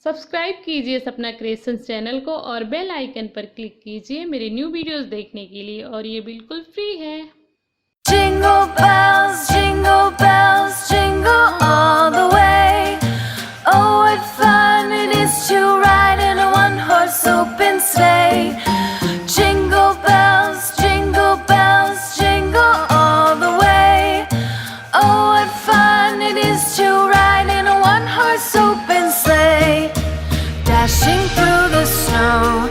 Subscribe कीजिए सपना creations channel को और बेल आइकन पर क्लिक कीजिए मेरे न्यू वीडियोस देखने के लिए, और ये बिल्कुल फ्री है। Jingle bells, jingle all the way. Oh, what fun it is to ride in a one-horse open sleigh. Jingle bells, jingle all the way. Oh, what fun it is to ride in a one-horse open sleigh. Dashing through the snow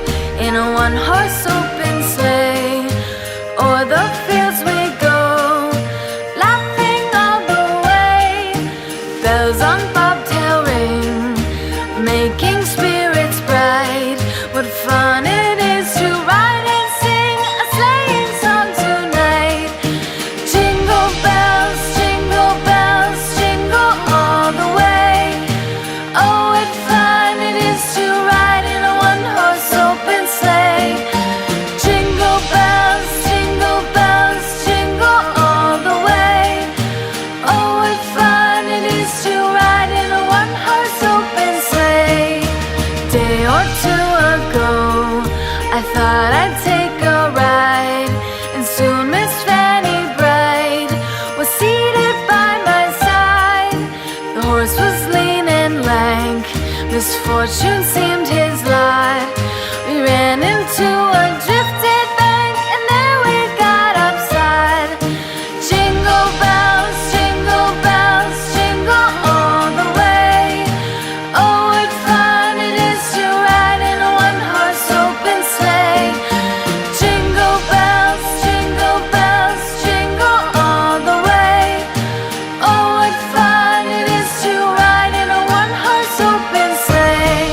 in a one-horse open sleigh. O'er the fields we go, laughing all the way. Bells on bobtail ring, making spirits bright. What fun it is to ride and sing a sleighing song tonight. Jingle bells, jingle all the way. Oh, what fun it is to ride in a one-horse open sleigh. Jingle bells, jingle all the way. Oh, what fun it is to ride in a one-horse open sleigh. Day or two ago, I thought I'd take a ride, and soon Miss Fanny Bright was seated by my side. The horse was lean and lank, misfortune seemed his lot. We ran into a drifted bank, and there we got upside. Jingle bells, jingle all the way. Oh, what fun it is to ride in a one-horse open sleigh. Jingle bells, jingle all the way. Oh, what fun it is to ride in a one-horse open sleigh.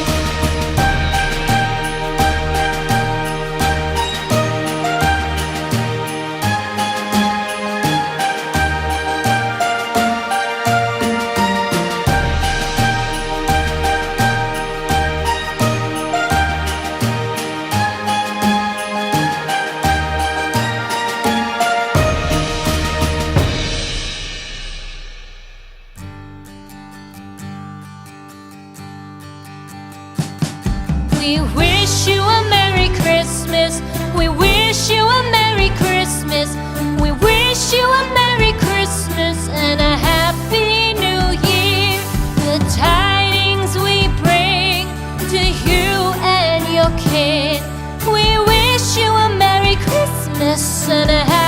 We wish you a Merry Christmas. We wish you a Merry Christmas. We wish you a Merry Christmas and a Happy New Year. The tidings we bring to you and your kin. We wish you a Merry Christmas and a Happy